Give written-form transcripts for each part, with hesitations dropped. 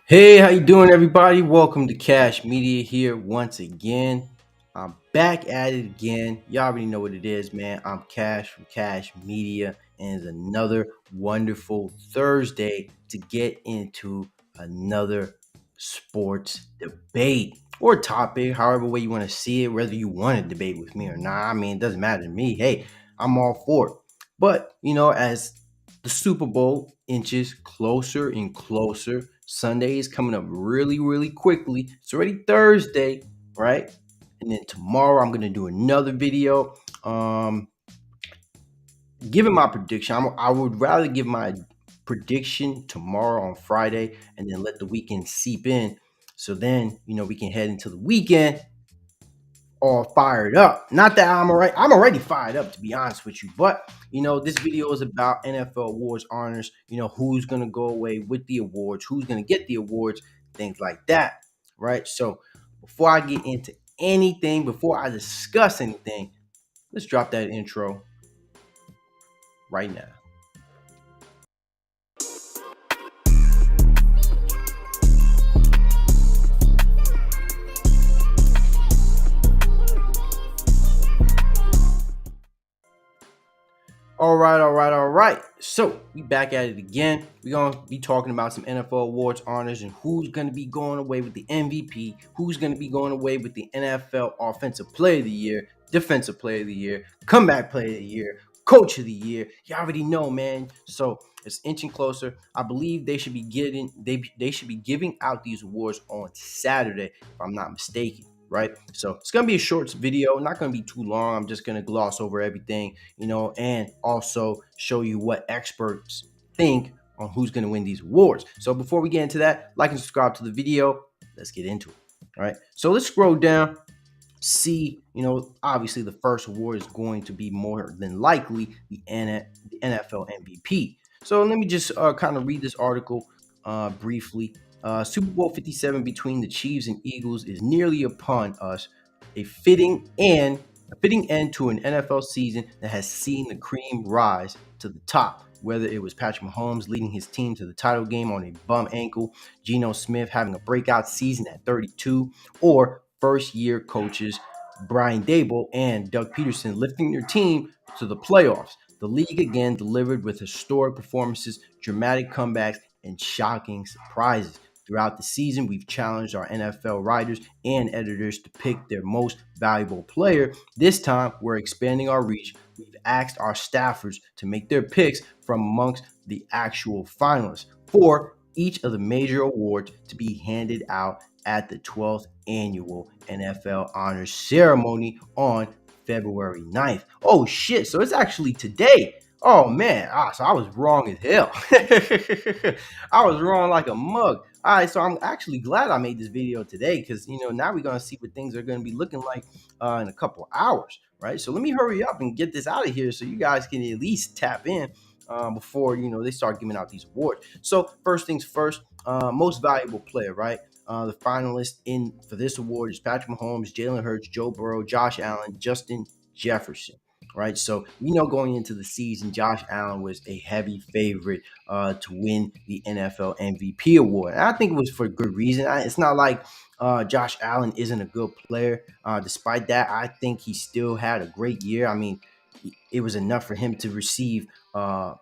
Hey, how you doing, everybody? Welcome to Cash Media here once again. I'm back at it again. Y'all already know what it is, man. I'm Cash from Cash Media, and it's another wonderful Thursday to get into another sports debate or topic, however way you want to see it, whether you want to debate with me or not. I mean, it doesn't matter to me. Hey, I'm all for it. But, as the Super Bowl inches closer and closer. Sunday is coming up really, really quickly. It's already Thursday, right? And then tomorrow I'm gonna do another video. Giving my prediction. I would rather give my prediction tomorrow on Friday and then let the weekend seep in. So then, we can head into the weekend all fired up. Not that I'm already fired up, to be honest with you. But this video is about NFL awards honors. Who's gonna go away with the awards, who's gonna get the awards, things like that. Right. So before I get into anything, before I discuss anything, let's drop that intro right now. All right, all right, all right. So we back at it again. We're gonna be talking about some NFL awards honors and who's gonna be going away with the MVP, who's gonna be going away with the NFL Offensive Player of the Year, Defensive Player of the Year, Comeback Player of the Year, Coach of the Year. You already know, man. So it's inching closer. I believe they should be giving out these awards on Saturday, if I'm not mistaken. Right, so it's gonna be a short video, not gonna be too long. I'm just gonna gloss over everything, and also show you what experts think on who's going to win these awards. So before we get into that, like and subscribe to the video. Let's get into it. All right. So let's scroll down. See, obviously the first award is going to be more than likely the NFL MVP. So let me just kind of read this article briefly. Super Bowl 57 between the Chiefs and Eagles is nearly upon us. A fitting end to an NFL season that has seen the cream rise to the top. Whether it was Patrick Mahomes leading his team to the title game on a bum ankle, Geno Smith having a breakout season at 32, or first-year coaches Brian Dable and Doug Peterson lifting their team to the playoffs. The league again delivered with historic performances, dramatic comebacks, and shocking surprises. Throughout the season, we've challenged our NFL writers and editors to pick their most valuable player. This time, we're expanding our reach. We've asked our staffers to make their picks from amongst the actual finalists for each of the major awards to be handed out at the 12th annual NFL Honors Ceremony on February 9th. Oh shit, so it's actually today. Oh man, so I was wrong as hell. I was wrong like a mug. All right, so I'm actually glad I made this video today because now we're gonna see what things are gonna be looking like in a couple of hours, right? So let me hurry up and get this out of here so you guys can at least tap in before they start giving out these awards. So first things first, most valuable player, right? The finalists in for this award is Patrick Mahomes, Jalen Hurts, Joe Burrow, Josh Allen, Justin Jefferson. Right, so going into the season, Josh Allen was a heavy favorite to win the NFL MVP award. And I think it was for good reason. It's not like Josh Allen isn't a good player. Despite that, I think he still had a great year. I mean, it was enough for him to receive a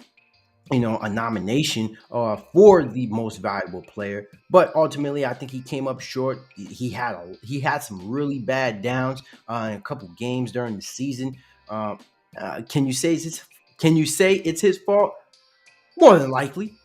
nomination for the most valuable player, but ultimately I think he came up short. He had some really bad downs in a couple games during the season. Can you say it's his fault? More than likely,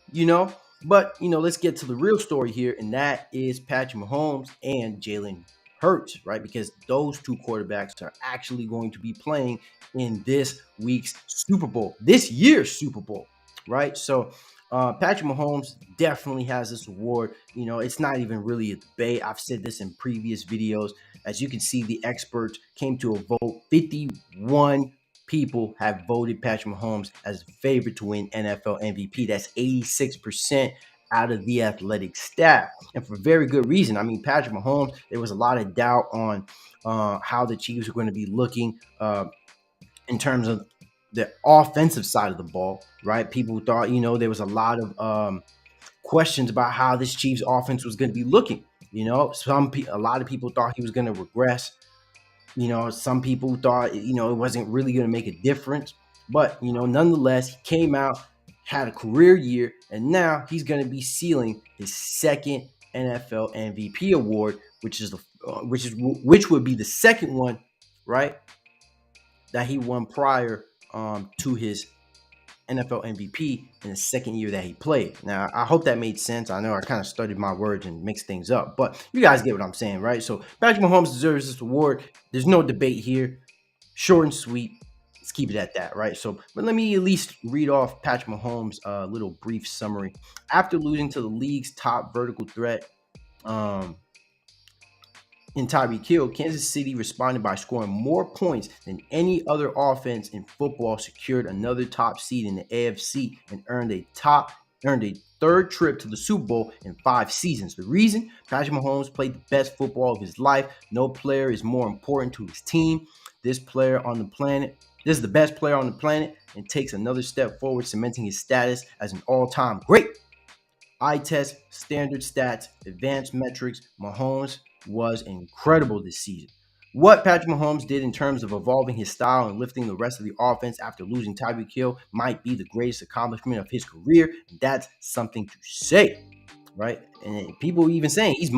But let's get to the real story here, and that is Patrick Mahomes and Jalen Hurts, right? Because those two quarterbacks are actually going to be playing in this week's Super Bowl, this year's Super Bowl, right? So Patrick Mahomes definitely has this award. It's not even really a debate. I've said this in previous videos. As you can see, the experts came to a vote. 51 people have voted Patrick Mahomes as a favorite to win NFL MVP. That's 86% out of the athletic staff, and for very good reason. I mean, Patrick Mahomes, there was a lot of doubt on how the Chiefs were going to be looking in terms of the offensive side of the ball, right? People thought, there was a lot of questions about how this Chiefs offense was going to be looking. A lot of people thought he was going to regress. Some people thought, it wasn't really going to make a difference. But, nonetheless, he came out, had a career year, and now he's going to be sealing his second NFL MVP award, which would be the second one, right, that he won prior to his NFL MVP in the second year that he played. Now, I hope that made sense. I know I kind of studied my words and mixed things up, but you guys get what I'm saying, right? So Patrick Mahomes deserves this award. There's no debate here. Short and sweet. Let's keep it at that, right? So, but let me at least read off Patrick Mahomes' little brief summary. After losing to the league's top vertical threat, in Tyreek Hill, Kansas City responded by scoring more points than any other offense in football, secured another top seed in the AFC, and earned a third trip to the Super Bowl in 5 seasons. The reason? Patrick Mahomes played the best football of his life. No player is more important to his team. This is the best player on the planet, and takes another step forward, cementing his status as an all-time great. Eye test, standard stats, advanced metrics. Mahomes was incredible this season. What Patrick Mahomes did in terms of evolving his style and lifting the rest of the offense after losing Tyreek Hill might be the greatest accomplishment of his career. And that's something to say, right? And people even saying he's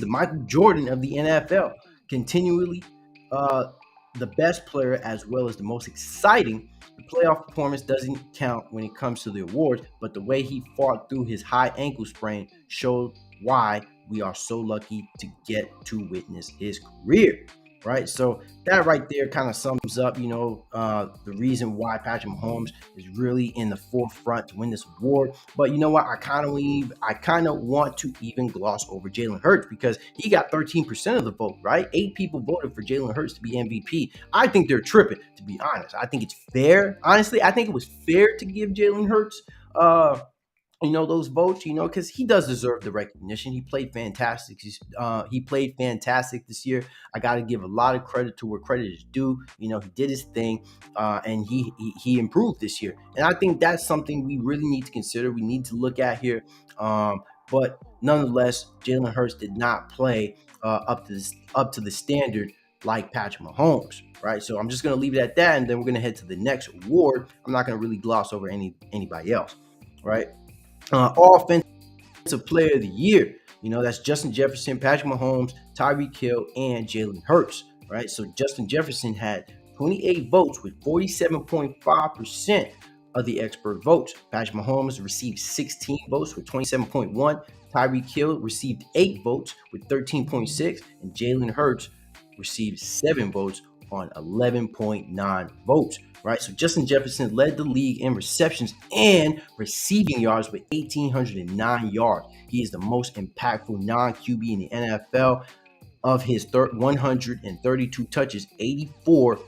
the Michael Jordan of the NFL, continually the best player as well as the most exciting. The playoff performance doesn't count when it comes to the awards, but the way he fought through his high ankle sprain showed why we are so lucky to get to witness his career, right? So that right there kind of sums up, the reason why Patrick Mahomes is really in the forefront to win this award. But you know what? I kind of want to even gloss over Jalen Hurts, because he got 13% of the vote, right? 8 people voted for Jalen Hurts to be MVP. I think they're tripping, to be honest. I think it's fair. Honestly, I think it was fair to give Jalen Hurts those votes, because he does deserve the recognition. He played fantastic. He played fantastic this year. I got to give a lot of credit to where credit is due. He did his thing, and he improved this year. And I think that's something we really need to consider. We need to look at here. But nonetheless, Jalen Hurts did not play up to the standard like Patrick Mahomes, right? So I'm just going to leave it at that, and then we're going to head to the next award. I'm not going to really gloss over anybody else, right? Offensive Player of the Year. That's Justin Jefferson, Patrick Mahomes, Tyreek Hill, and Jalen Hurts, right? So Justin Jefferson had 28 votes with 47.5% of the expert votes. Patrick Mahomes received 16 votes with 27.1%. Tyreek Hill received 8 votes with 13.6%, and Jalen Hurts received 7 votes on 11.9 votes, right? So Justin Jefferson led the league in receptions and receiving yards with 1,809 yards. He is the most impactful non-QB in the NFL. Of his 132 touches, 84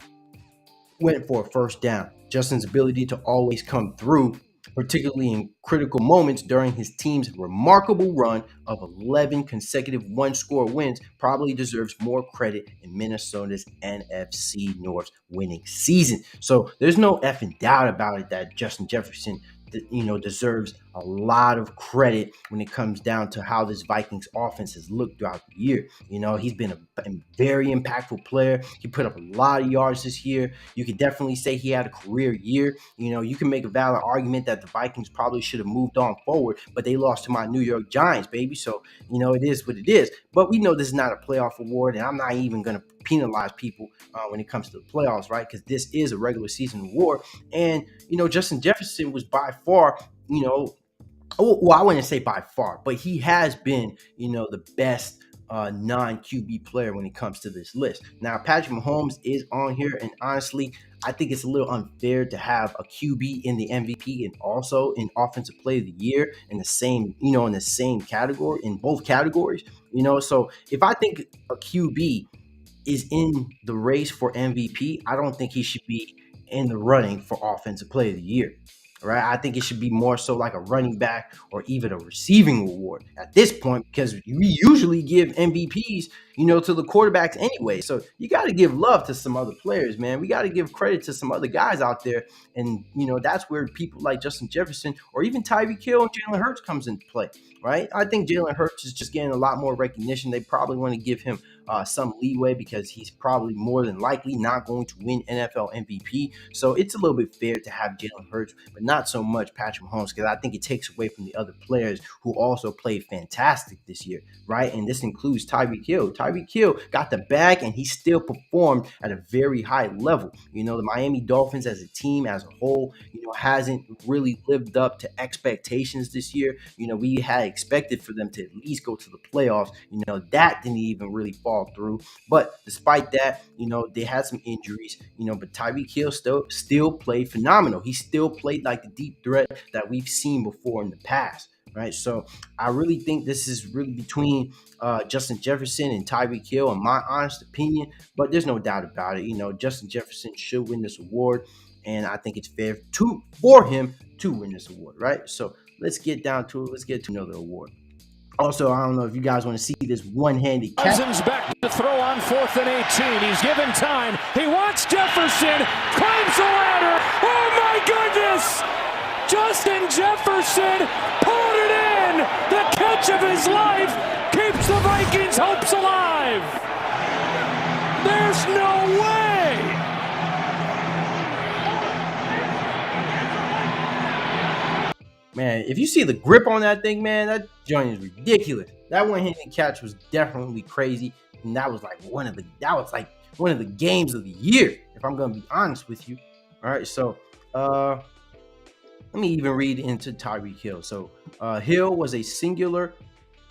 went for a first down. Justin's ability to always come through, particularly in critical moments during his team's remarkable run of 11 consecutive one-score wins, probably deserves more credit in Minnesota's NFC North winning season. So there's no effing doubt about it that Justin Jefferson, deserves a lot of credit when it comes down to how this Vikings offense has looked throughout the year. He's been a very impactful player. He put up a lot of yards this year. You could definitely say he had a career year. You can make a valid argument that the Vikings probably should have moved on forward, but they lost to my New York Giants, baby. So, it is what it is. But we know this is not a playoff award, and I'm not even going to penalize people when it comes to the playoffs, right? Because this is a regular season award. And, Justin Jefferson was by far, well, I wouldn't say by far, but he has been, the best non-QB player when it comes to this list. Now, Patrick Mahomes is on here, and honestly, I think it's a little unfair to have a QB in the MVP and also in Offensive Player of the Year in the same category, in both categories. So if I think a QB is in the race for MVP, I don't think he should be in the running for Offensive Player of the Year. right? I think it should be more so like a running back or even a receiving award at this point, because we usually give MVPs, to the quarterbacks anyway. So you got to give love to some other players, man. We got to give credit to some other guys out there. And, that's where people like Justin Jefferson or even Tyreek Hill and Jalen Hurts comes into play, right? I think Jalen Hurts is just getting a lot more recognition. They probably want to give him some leeway because he's probably more than likely not going to win NFL MVP. So it's a little bit fair to have Jalen Hurts, but not so much Patrick Mahomes, because I think it takes away from the other players who also played fantastic this year, right? And this includes Tyreek Hill. Tyreek Hill got the bag and he still performed at a very high level. The Miami Dolphins as a team, as a whole, hasn't really lived up to expectations this year. We had expected for them to at least go to the playoffs. That didn't even really fall through. But despite that, they had some injuries, but Tyreek Hill still played phenomenal. He still played like the deep threat that we've seen before in the past. Right. So I really think this is really between Justin Jefferson and Tyreek Hill, in my honest opinion. But there's no doubt about it. Justin Jefferson should win this award. And I think it's fair for him to win this award. Right. So let's get down to it. Let's get to another award. Also, I don't know if you guys want to see this one-handed catch. Cousins back to throw on 4th and 18. He's given time. He wants Jefferson. Climbs the ladder. Oh, my goodness! Justin Jefferson pulled it in. The catch of his life keeps the Vikings' hopes alive. There's no way. Man, if you see the grip on that thing, man, that joint is ridiculous. That one-handed catch was definitely crazy, and that was like one of the games of the year, if I'm gonna be honest with you. All right, so let me even read into Tyreek Hill. So Hill was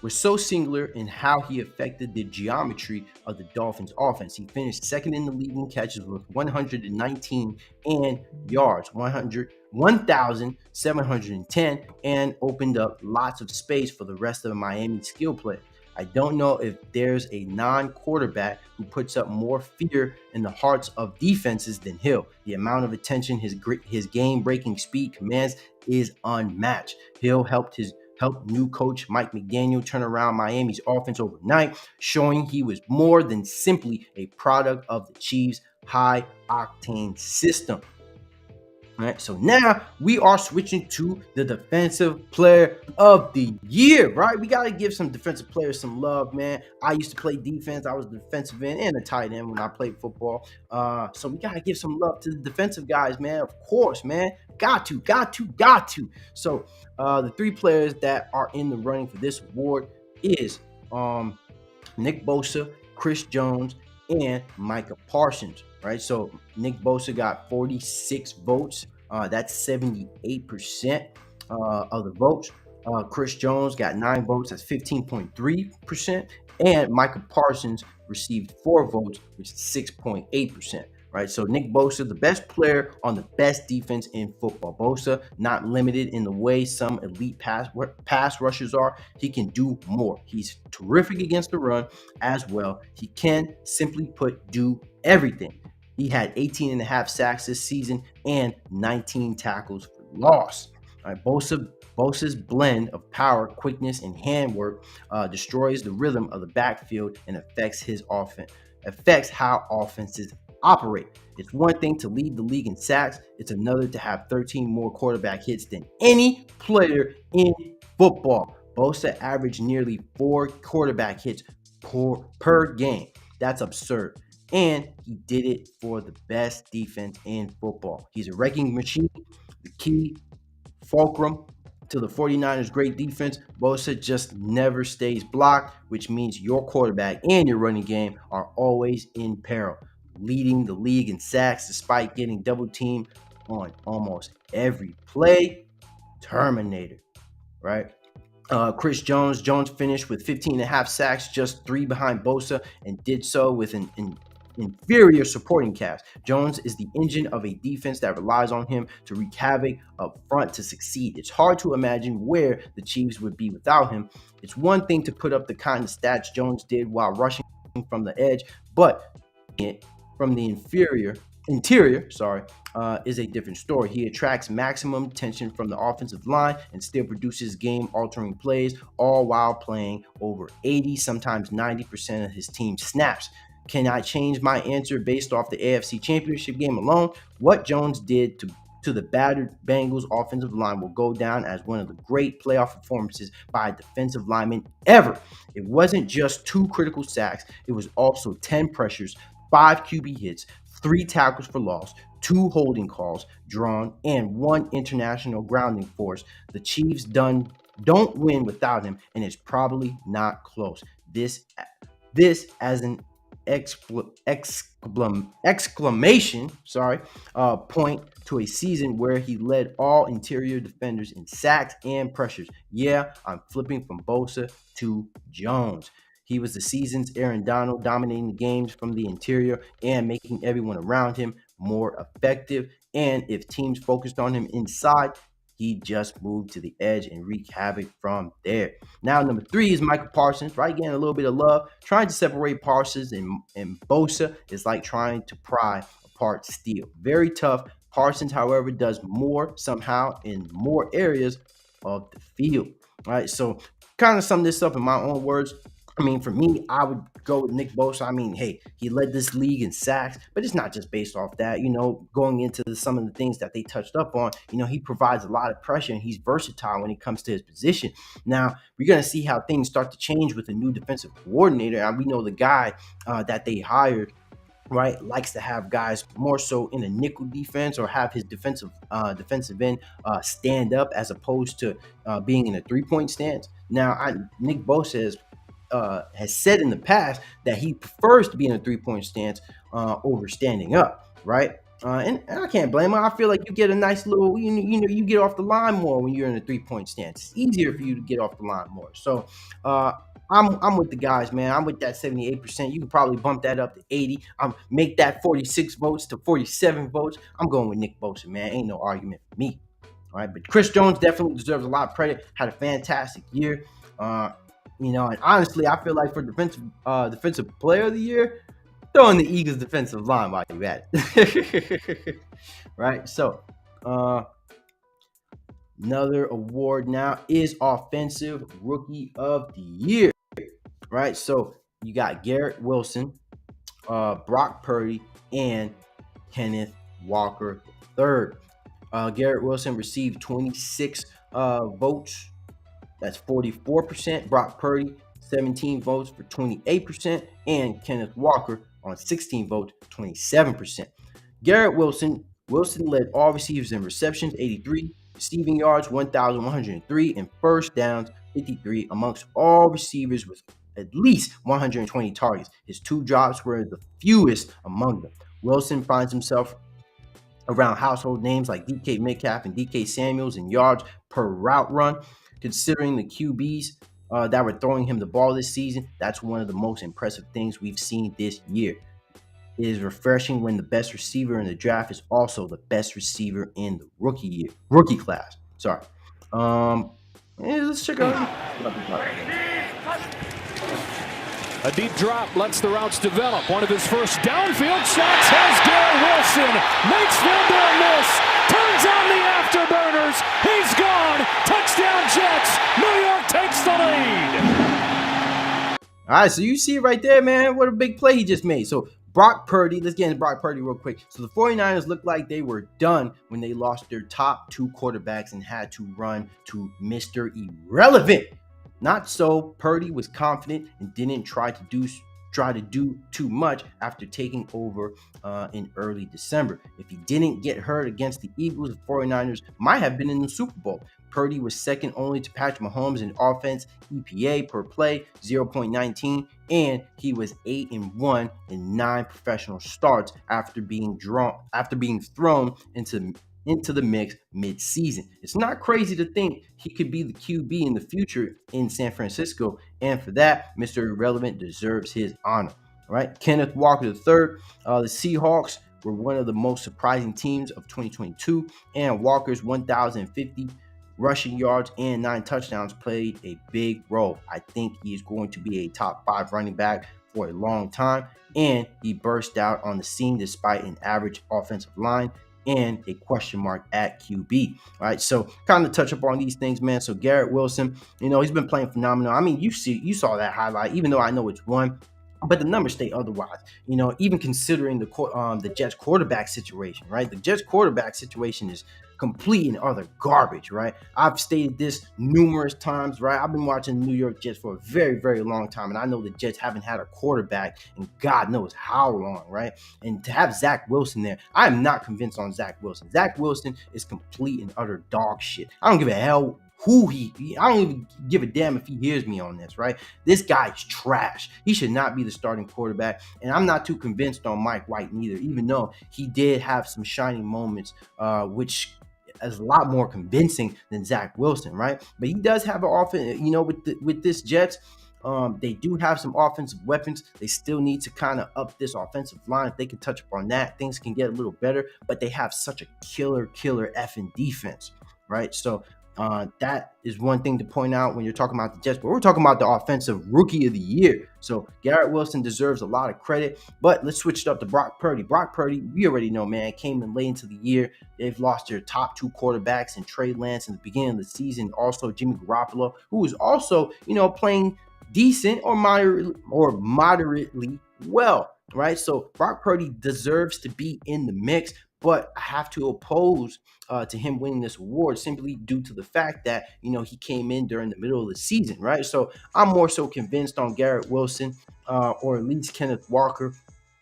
so singular in how he affected the geometry of the Dolphins offense. He finished second in the league in catches with 119 and yards, 1,710, and opened up lots of space for the rest of the Miami skill play. I don't know if there's a non-quarterback who puts up more fear in the hearts of defenses than Hill. The amount of attention his game-breaking speed commands is unmatched. Hill helped new coach Mike McDaniel turn around Miami's offense overnight, showing he was more than simply a product of the Chiefs' high-octane system. All right, so now we are switching to the defensive player of the year, right? We got to give some defensive players some love, man. I used to play defense. I was a defensive end and a tight end when I played football. So we got to give some love to the defensive guys, man. Of course, man. Got to. So the three players that are in the running for this award is Nick Bosa, Chris Jones, and Micah Parsons, right? So Nick Bosa got 46 votes. That's 78% of the votes. Chris Jones got 9 votes. That's 15.3%. And Micah Parsons received 4 votes, which is 6.8%. Right, so Nick Bosa, the best player on the best defense in football. Bosa, not limited in the way some elite pass rushers are. He can do more. He's terrific against the run as well. He can, simply put, do everything. He had 18.5 sacks this season and 19 tackles for loss. All right, Bosa's blend of power, quickness, and handwork destroys the rhythm of the backfield and affects how offenses operate. It's one thing to lead the league in sacks. It's another to have 13 more quarterback hits than any player in football. Bosa averaged nearly 4 quarterback hits per game. That's absurd. And he did it for the best defense in football. He's a wrecking machine. The key fulcrum to the 49ers' great defense, Bosa just never stays blocked, which means your quarterback and your running game are always in peril, leading the league in sacks despite getting double teamed on almost every play. Terminator, right? Chris Jones finished with 15.5 sacks, just 3 behind Bosa, and did so with an inferior supporting cast. Jones is the engine of a defense that relies on him to wreak havoc up front to succeed. It's hard to imagine where the Chiefs would be without him. It's one thing to put up the kind of stats Jones did while rushing from the edge, but from the inferior interior, is a different story. He attracts maximum attention from the offensive line and still produces game-altering plays, all while playing over 80, sometimes 90% of his team snaps. Can I change my answer based off the AFC Championship game alone? What Jones did to the battered Bengals offensive line will go down as one of the great playoff performances by a defensive lineman ever. It wasn't just 2 critical sacks, it was also 10 pressures, 5 QB hits, 3 tackles for loss, 2 holding calls drawn, and 1 international grounding force. The Chiefs don't win without him, and it's probably not close. This as an exclamation point to a season where he led all interior defenders in sacks and pressures. Yeah, I'm flipping from Bosa to Jones. He was the season's Aaron Donald, dominating the games from the interior and making everyone around him more effective. And if teams focused on him inside, he just moved to the edge and wreaked havoc from there. Now, number 3 is Michael Parsons, right? Getting a little bit of love. Trying to separate Parsons and Bosa is like trying to pry apart steel. Very tough. Parsons, however, does more somehow in more areas of the field. All right, so kind of sum this up in my own words. I mean, for me, I would go with Nick Bosa. I mean, hey, he led this league in sacks, but it's not just based off that. Going into some of the things that they touched up on, he provides a lot of pressure and he's versatile when it comes to his position. Now, we're going to see how things start to change with the new defensive coordinator. And we know the guy that they hired, right, likes to have guys more so in a nickel defense or have his defensive end stand up as opposed to being in a 3-point stance. Now, Nick Bosa has said in the past that he prefers to be in a 3-point stance over standing up, right? And I can't blame him. I feel like you get a nice little, you get off the line more when you're in a 3-point stance. It's easier for you to get off the line more. So I'm with the guys, man. I'm with that 78%. You can probably bump that up to 80. Make that 46 votes to 47 votes. I'm going with Nick Bosa, man. Ain't no argument for me. All right, but Chris Jones definitely deserves a lot of credit. Had a fantastic year. And honestly, I feel like for defensive player of the year, throwing the Eagles defensive line while you at it. Right? So, another award now is Offensive Rookie of the Year. Right? So, you got Garrett Wilson, Brock Purdy, and Kenneth Walker III. Garrett Wilson received 26 votes. That's 44%. Brock Purdy, 17 votes for 28%. And Kenneth Walker on 16 votes, 27%. Garrett Wilson led all receivers in receptions, 83, receiving yards, 1,103, and first downs, 53, amongst all receivers with at least 120 targets. His 2 drops were the fewest among them. Wilson finds himself around household names like DK Metcalf and DK Samuels in yards per route run. Considering the QBs that were throwing him the ball this season, that's one of the most impressive things we've seen this year. It is refreshing when the best receiver in the draft is also the best receiver in the rookie class. Sorry. Let's check out. A deep drop lets the routes develop. One of his first downfield shots has Garrett Wilson. Makes them their miss. Turns on the afterburners. He's gone. Touchdown Jets. New York takes the lead. All right, so you see it right there, man. What a big play he just made. So Brock Purdy, let's get into Brock Purdy real quick. So the 49ers looked like they were done when they lost their top 2 quarterbacks and had to run to Mr. Irrelevant. Not so. Purdy was confident and didn't try to do too much after taking over in early December. If he didn't get hurt against the Eagles, the 49ers might have been in the Super Bowl. Purdy was second only to Patrick Mahomes in offense EPA per play, 0.19, and he was 8-1 in 9 professional starts after being thrown into the mix mid-season. It's not crazy to think he could be the QB in the future in San Francisco, and for that, Mr. Irrelevant deserves his honor. All right, Kenneth Walker III, the Seahawks were one of the most surprising teams of 2022, and Walker's 1,050 rushing yards and 9 touchdowns played a big role. I think he is going to be a top 5 running back for a long time, and he burst out on the scene despite an average offensive line and a question mark at QB. All right, so kind of touch up on these things, man. So Garrett Wilson, he's been playing phenomenal. I mean, you saw that highlight, even though I know it's one, but the numbers state otherwise. Even considering the Jets quarterback situation, right? The Jets quarterback situation is complete and utter garbage, right? I've stated this numerous times, right? I've been watching the New York Jets for a very, very long time, and I know the Jets haven't had a quarterback in God knows how long, right? And to have Zach Wilson there, I am not convinced on Zach Wilson. Zach Wilson is complete and utter dog shit. I don't give a hell I don't even give a damn if he hears me on this, right? This guy's trash. He should not be the starting quarterback. And I'm not too convinced on Mike White neither, even though he did have some shining moments, which is a lot more convincing than Zach Wilson, right? But he does have an offense, with this Jets. They do have some offensive weapons. They still need to kind of up this offensive line. If they can touch upon that, things can get a little better. But they have such a killer effing defense, right? So that is one thing to point out when you're talking about the Jets. But we're talking about the offensive rookie of the year. So Garrett Wilson deserves a lot of credit. But let's switch it up to Brock Purdy. Brock Purdy, we already know, man, came in late into the year. They've lost their top two quarterbacks in Trey Lance in the beginning of the season. Also, Jimmy Garoppolo, who was also, playing decent or moderately well, right? So Brock Purdy deserves to be in the mix, but I have to oppose to him winning this award simply due to the fact that, he came in during the middle of the season, right? So I'm more so convinced on Garrett Wilson or at least Kenneth Walker.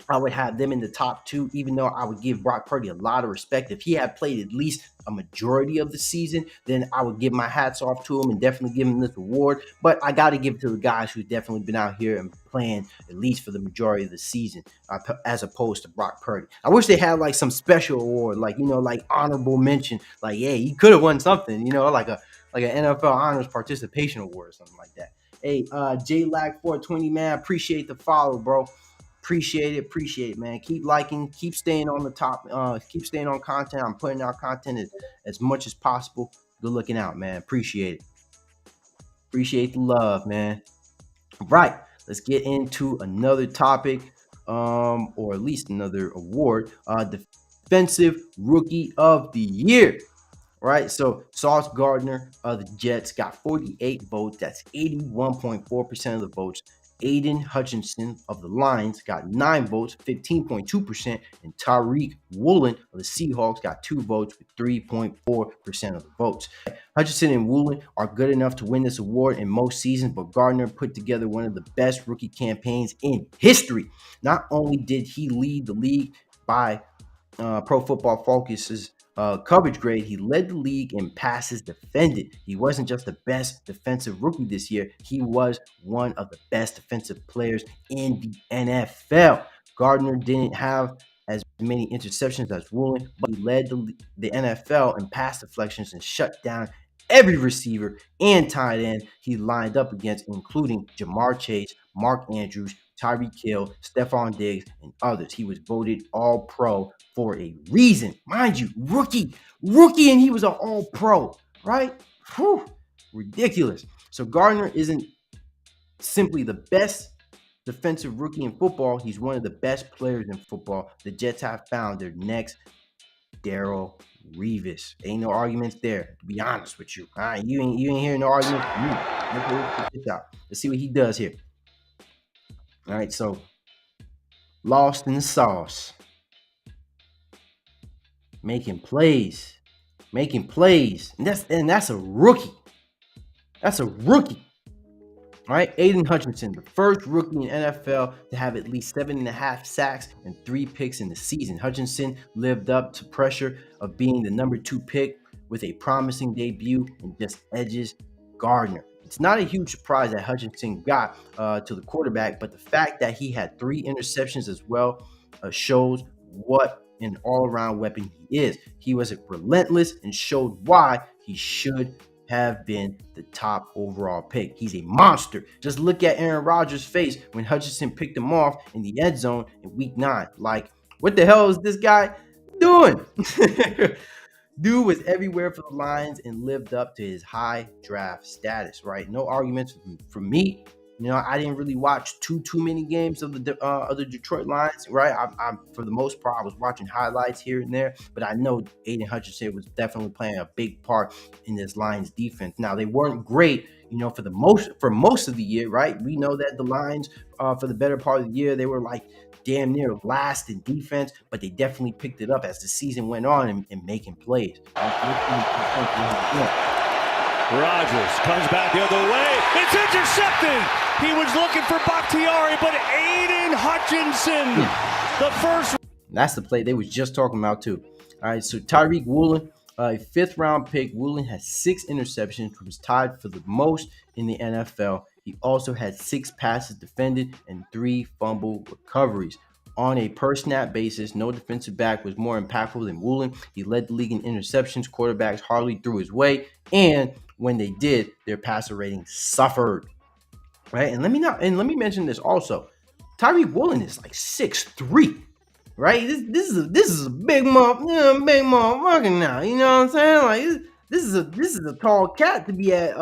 I would have them in the top two, even though I would give Brock Purdy a lot of respect. If he had played at least a majority of the season, then I would give my hats off to him and definitely give him this award. But I got to give it to the guys who've definitely been out here and playing at least for the majority of the season, as opposed to Brock Purdy. I wish they had like some special award, like, like honorable mention, like, yeah, he could have won something, like an NFL honors participation award or something like that. Hey, JLAG420, man, appreciate the follow, bro. Appreciate it, man. Keep liking, keep staying on the top, keep staying on content. I'm putting out content as much as possible. Good looking out, man. Appreciate it. Appreciate the love, man. Right. Let's get into another topic, or at least another award. Defensive Rookie of the Year. Right. So Sauce Gardner of the Jets got 48 votes. That's 81.4% of the votes. Aiden Hutchinson of the Lions got 9 votes, 15.2%, and Tariq Woolen of the Seahawks got 2 votes with 3.4% of the votes. Hutchinson and Woolen are good enough to win this award in most seasons, but Gardner put together one of the best rookie campaigns in history. Not only did he lead the league by Pro Football Focus's coverage grade, he led the league in passes defended. He wasn't just the best defensive rookie this year, he was one of the best defensive players in the NFL. Gardner didn't have as many interceptions as Woolen, but he led the NFL in pass deflections and shut down every receiver and tight end he lined up against, including Jamar Chase, Mark Andrews, Tyreek Hill, Stephon Diggs, and others. He was voted All-Pro for a reason. Mind you, rookie, and he was an All-Pro, right? Whew, ridiculous. So Gardner isn't simply the best defensive rookie in football. He's one of the best players in football. The Jets have found their next Darrelle Revis. Ain't no arguments there, to be honest with you. All right, you ain't hearing no arguments from me. Let's see what he does here. All right, so lost in the sauce. Making plays. And that's a rookie. All right, Aiden Hutchinson, the first rookie in NFL to have at least 7.5 sacks and 3 picks in the season. Hutchinson lived up to pressure of being the number 2 pick with a promising debut and just edges Gardner. It's not a huge surprise that Hutchinson got to the quarterback, but the fact that he had 3 interceptions as well shows what an all-around weapon he is. He was relentless and showed why he should have been the top overall pick. He's a monster. Just look at Aaron Rodgers' face when Hutchinson picked him off in the end zone in week 9. Like, what the hell is this guy doing? Dude was everywhere for the Lions and lived up to his high draft status, right? No arguments from me. I didn't really watch too many games of the Detroit Lions, right? I'm for the most part, I was watching highlights here and there, but I know Aiden Hutchinson was definitely playing a big part in this Lions defense. Now they weren't great, for most of the year, right? We know that the Lions, for the better part of the year, they were like damn near last in defense, but they definitely picked it up as the season went on and making plays. Right? Rodgers comes back the other way. It's intercepted. He was looking for Bakhtiari, but Aiden Hutchinson, the first. That's the play they was just talking about too. All right, so Tyreek Woolen, a fifth-round pick. Woolen has 6 interceptions, which was tied for the most in the NFL. He also had 6 passes defended and 3 fumble recoveries. On a per-snap basis, no defensive back was more impactful than Woolen. He led the league in interceptions. Quarterbacks hardly threw his way, and when they did, their passer rating suffered. Right, and let me mention this also. Tyreek Woolen is like 6'3". Right, this is a big motherfucker now. You know what I'm saying? Like this is a tall cat to be at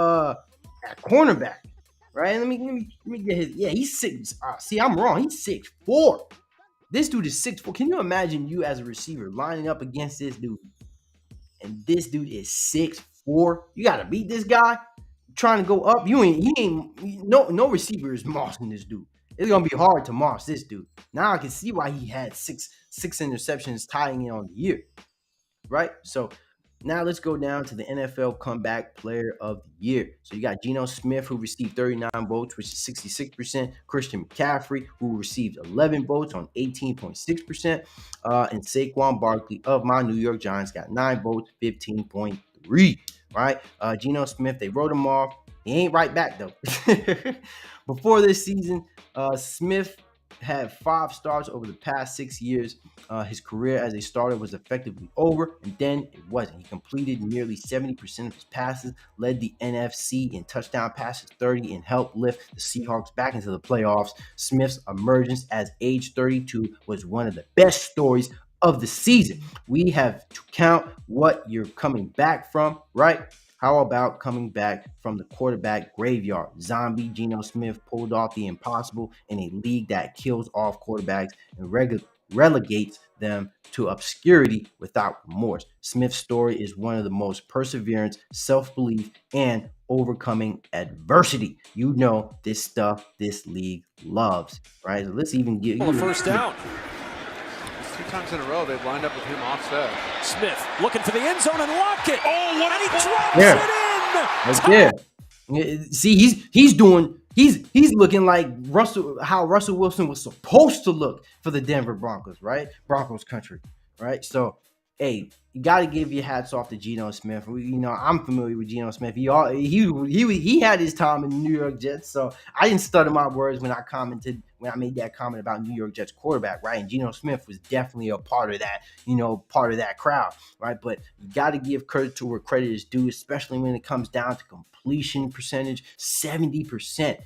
cornerback. Right, and let me get his. Yeah, he's 6. See, I'm wrong. He's 6'4". This dude is 6'4". Can you imagine you as a receiver lining up against this dude, and this dude is 6'4"? You got to beat this guy. Trying to go up, no receiver is mossing this dude. It's gonna be hard to moss this dude. Now I can see why he had six interceptions tying in on the year, right? So now let's go down to the NFL Comeback Player of the Year. So you got Geno Smith, who received 39 votes, which is 66%. Christian McCaffrey, who received 11 votes on 18.6%. And Saquon Barkley of my New York Giants got 9 votes, 15.3%. Right? Geno Smith, they wrote him off. He ain't right back, though. Before this season, Smith had 5 starts over the past 6 years. His career as a starter was effectively over, and then it wasn't. He completed nearly 70% of his passes, led the NFC in touchdown passes 30, and helped lift the Seahawks back into the playoffs. Smith's emergence as age 32 was one of the best stories of the season. We have to count what you're coming back from, right? How about coming back from the quarterback graveyard? Zombie Geno Smith pulled off the impossible in a league that kills off quarterbacks and relegates them to obscurity without remorse. Smith's story is one of the most perseverance, self-belief, and overcoming adversity. You know this stuff this league loves, right? So let's even get a first down. 2 times in a row, they've lined up with him offset. Smith looking for the end zone and Lockett. Oh, what and he drops it in. Right there. See, he's looking like how Russell Wilson was supposed to look for the Denver Broncos, right? Broncos country, right? So, hey, you got to give your hats off to Geno Smith. I'm familiar with Geno Smith. He had his time in the New York Jets, so I didn't stutter my words when I made that comment about New York Jets quarterback, right? And Geno Smith was definitely a part of that crowd, right? But you got to give credit to where credit is due, especially when it comes down to completion percentage, 70%,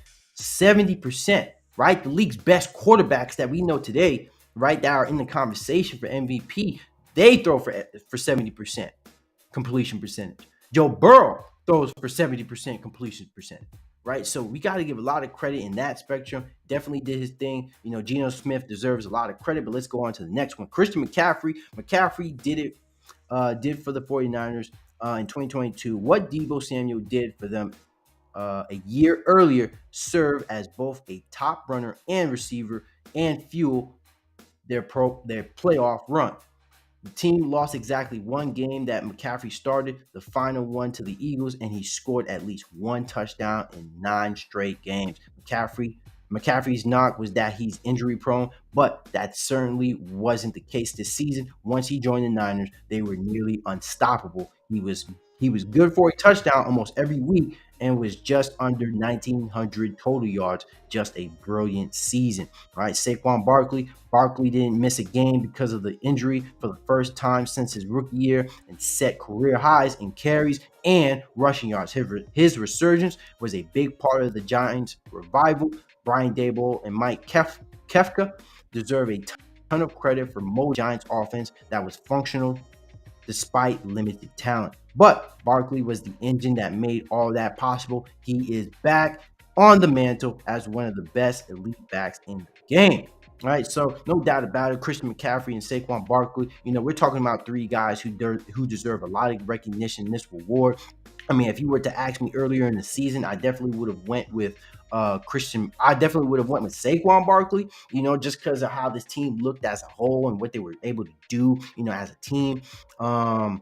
right? The league's best quarterbacks that we know today, right, that are in the conversation for MVP, they throw for 70% completion percentage. Joe Burrow throws for 70% completion percentage, right? So we got to give a lot of credit in that spectrum. Definitely did his thing. Geno Smith deserves a lot of credit, but let's go on to the next one. Christian McCaffrey. McCaffrey did for the 49ers in 2022 what Deebo Samuel did for them a year earlier, serve as both a top runner and receiver and fuel their playoff run. The team lost exactly one game that McCaffrey started, the final one to the Eagles, and he scored at least 1 touchdown in 9 straight games. McCaffrey's knock was that he's injury prone, but that certainly wasn't the case this season. Once he joined the Niners, they were nearly unstoppable. He was good for a touchdown almost every week and was just under 1,900 total yards. Just a brilliant season, right? Saquon Barkley didn't miss a game because of the injury for the first time since his rookie year and set career highs in carries and rushing yards. His resurgence was a big part of the Giants' revival. Brian Daboll and Mike Kefka deserve a ton of credit for most Giants offense that was functional despite limited talent. But Barkley was the engine that made all that possible. He is back, on the mantle as one of the best elite backs in the game. All right, so no doubt about it, Christian McCaffrey and Saquon Barkley, we're talking about three guys who deserve a lot of recognition in this reward. I mean, if you were to ask me earlier in the season, I definitely would have went with Christian. I definitely would have went with Saquon Barkley, just because of how this team looked as a whole and what they were able to do, as a team. But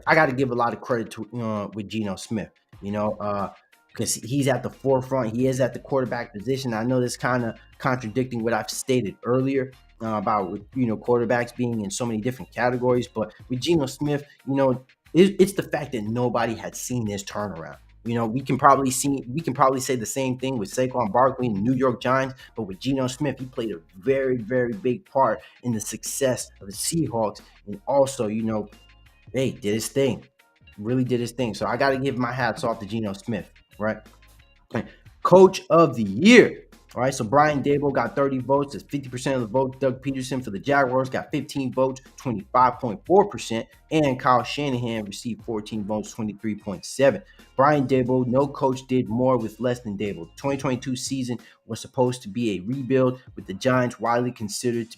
I got to give a lot of credit to with Geno Smith, because he's at the forefront. He is at the quarterback position. I know this kind of contradicting what I've stated earlier about quarterbacks being in so many different categories, but with Geno Smith, it's the fact that nobody had seen this turnaround. We can probably say the same thing with Saquon Barkley and the New York Giants, but with Geno Smith, he played a very, very big part in the success of the Seahawks, and also, hey, did his thing, really did his thing. So I got to give my hats off to Geno Smith, right? Coach of the year. All right, so Brian Daboll got 30 votes. That's 50% of the vote. Doug Peterson for the Jaguars got 15 votes, 25.4%. And Kyle Shanahan received 14 votes, 23.7%. Brian Daboll, no coach did more with less than Daboll. The 2022 season was supposed to be a rebuild, with the Giants widely considered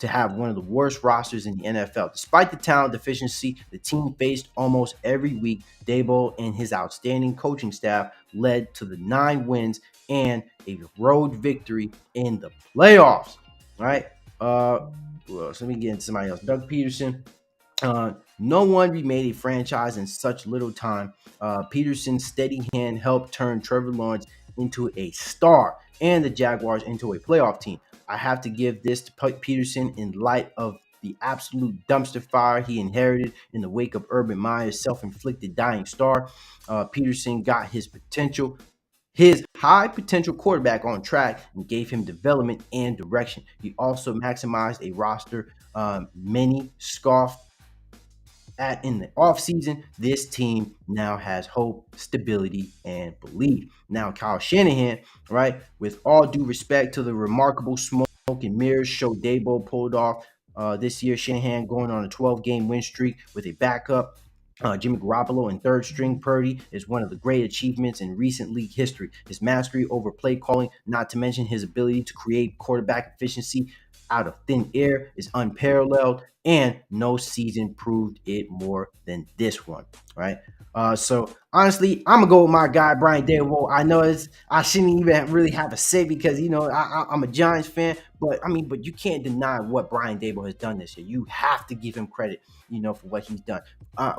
to have one of the worst rosters in the NFL. Despite the talent deficiency the team faced almost every week, Daboll and his outstanding coaching staff led to the 9 wins and a road victory in the playoffs. All right. Well, so let me get into somebody else. Doug Peterson. No one remade a franchise in such little time. Peterson's steady hand helped turn Trevor Lawrence into a star and the Jaguars into a playoff team. I have to give this to Peterson in light of the absolute dumpster fire he inherited in the wake of Urban Meyer's self-inflicted dying star. Peterson got his high potential quarterback on track and gave him development and direction. He also maximized a roster many scoffed at in the offseason. This team now has hope, stability, and belief. Now, Kyle Shanahan, right, with all due respect to the remarkable smoke and mirrors show Daboll pulled off this year, Shanahan going on a 12-game win streak with a backup Jimmy Garoppolo and third string Purdy is one of the great achievements in recent league history. His mastery over play calling, not to mention his ability to create quarterback efficiency out of thin air, is unparalleled, and no season proved it more than this one, right? So honestly, I'm gonna go with my guy Brian Daboll. I know I shouldn't even really have a say because I'm a Giants fan, but but you can't deny what Brian Daboll has done this year. You have to give him credit, for what he's done.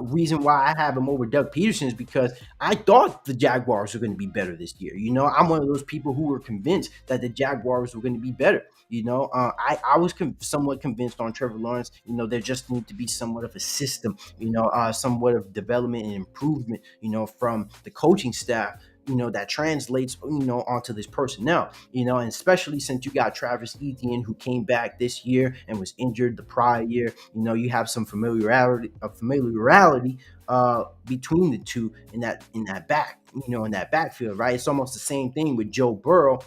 Reason why I have him over Doug Peterson is because I thought the Jaguars were going to be better this year. I'm one of those people who were convinced that the Jaguars were going to be better. I was somewhat convinced on Trevor Lawrence. There just need to be somewhat of a system, somewhat of development and improvement, from the coaching staff, that translates, onto this personnel, and especially since you got Travis Etienne, who came back this year and was injured the prior year. You have some familiarity between the two in that backfield, right? It's almost the same thing with Joe Burrow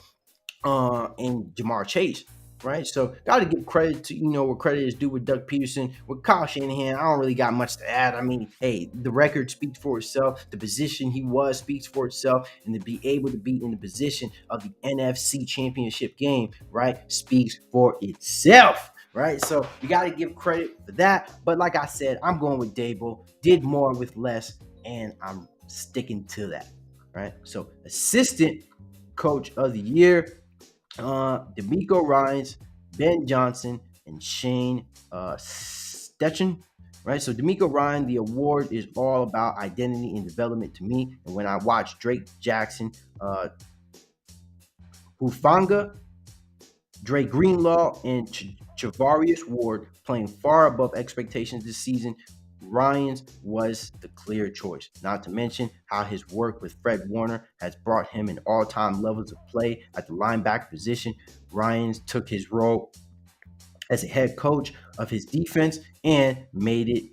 and Jamar Chase, right? So got to give credit to what credit is due with Doug Peterson. With Kyle Shanahan, I don't really got much to add. Hey, the record speaks for itself. The position he was speaks for itself, and to be able to be in the position of the NFC Championship game, right, speaks for itself, right? So you got to give credit for that. But like I said, I'm going with Daboll. Did more with less, and I'm sticking to that, right? So assistant coach of the year. D'Amico Ryans, Ben Johnson, and Shane Steichen, right? So D'Amico Ryan, the award is all about identity and development to me. And when I watch Drake Jackson, Hufanga, Dre Greenlaw, and Chavarius Ward playing far above expectations this season, Ryans was the clear choice, not to mention how his work with Fred Warner has brought him in all-time levels of play at the linebacker position. Ryans took his role as a head coach of his defense and made it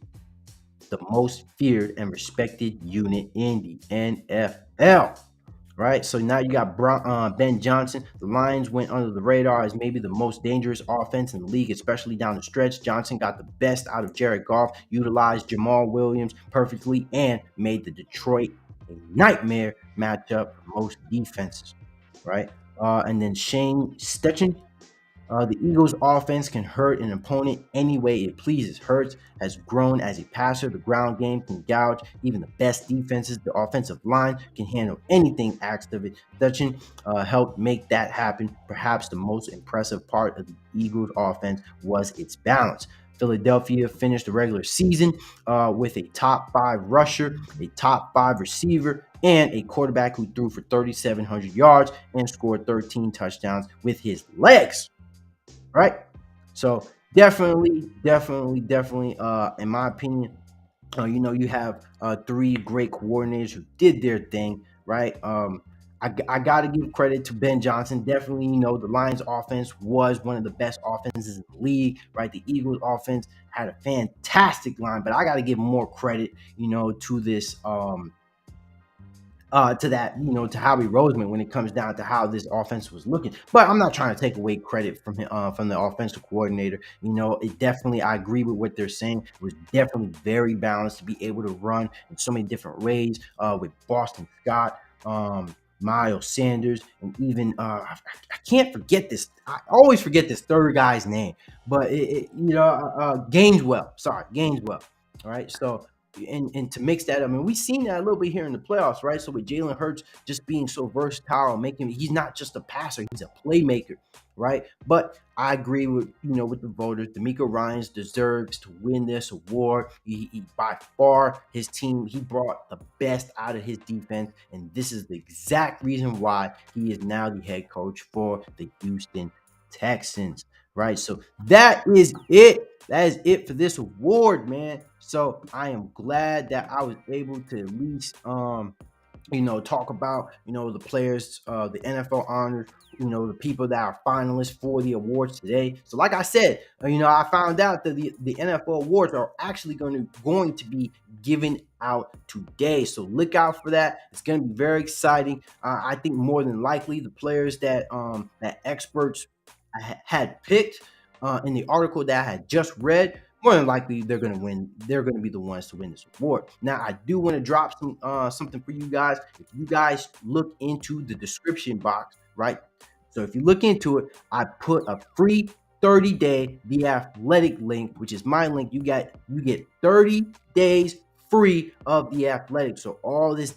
the most feared and respected unit in the NFL. Right, so now you got Ben Johnson. The Lions went under the radar as maybe the most dangerous offense in the league, especially down the stretch. Johnson got the best out of Jared Goff, utilized Jamal Williams perfectly, and made the Detroit a nightmare matchup for most defenses, right? And then Shane Steichen, the Eagles' offense can hurt an opponent any way it pleases. Hurts has grown as a passer. The ground game can gouge even the best defenses. The offensive line can handle anything asked of it. Dutchin helped make that happen. Perhaps the most impressive part of the Eagles' offense was its balance. Philadelphia finished the regular season with a top 5 rusher, a top 5 receiver, and a quarterback who threw for 3,700 yards and scored 13 touchdowns with his legs, right? So definitely, in my opinion, you have three great coordinators who did their thing, right? I got to give credit to Ben Johnson. Definitely, the Lions offense was one of the best offenses in the league, right? The Eagles offense had a fantastic line, but I got to give more credit, to this to that, to Howie Roseman when it comes down to how this offense was looking. But I'm not trying to take away credit from him, from the offensive coordinator. It definitely, I agree with what they're saying. It was definitely very balanced to be able to run in so many different ways with Boston Scott, Miles Sanders, and even I can't forget this. I always forget this third guy's name, but Gaineswell. Sorry, Gaineswell. All right, so and to mix that up, and we've seen that a little bit here in the playoffs, right? So with Jalen Hurts just being so versatile, he's not just a passer, he's a playmaker, right? But I agree with the voters. D'Amico Ryans deserves to win this award. He by far his team, he brought the best out of his defense, and this is the exact reason why he is now the head coach for the Houston Texans, right? So that is it. That is it for this award, man. So I am glad that I was able to at least talk about the players, the NFL honors, the people that are finalists for the awards today. So like I said, I found out that the NFL awards are actually going to be given out today. So look out for that. It's going to be very exciting. I think more than likely the players that experts had picked in the article that I had just read, more than likely they're going to win. They're going to be the ones to win this award. Now, I do want to drop something for you guys. If you guys look into the description box, right? So if you look into it, I put a free 30-day The Athletic link, which is my link. You get 30 days free of The Athletic. So all these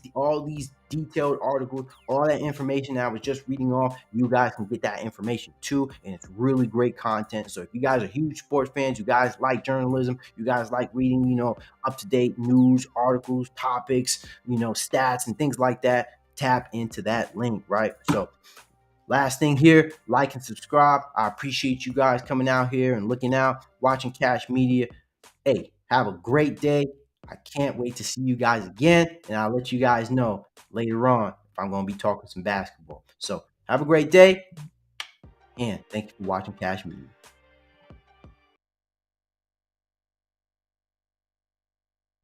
detailed articles, all that information that I was just reading off, you guys can get that information too, and it's really great content. So if you guys are huge sports fans, you guys like journalism, you guys like reading, up-to-date news, articles, topics, stats and things like that, tap into that link, right? So last thing here, like and subscribe. I appreciate you guys coming out here and looking out, watching Cash Media. Hey, have a great day. I can't wait to see you guys again, and I'll let you guys know later on if I'm going to be talking some basketball. So have a great day, and thank you for watching Cash Media.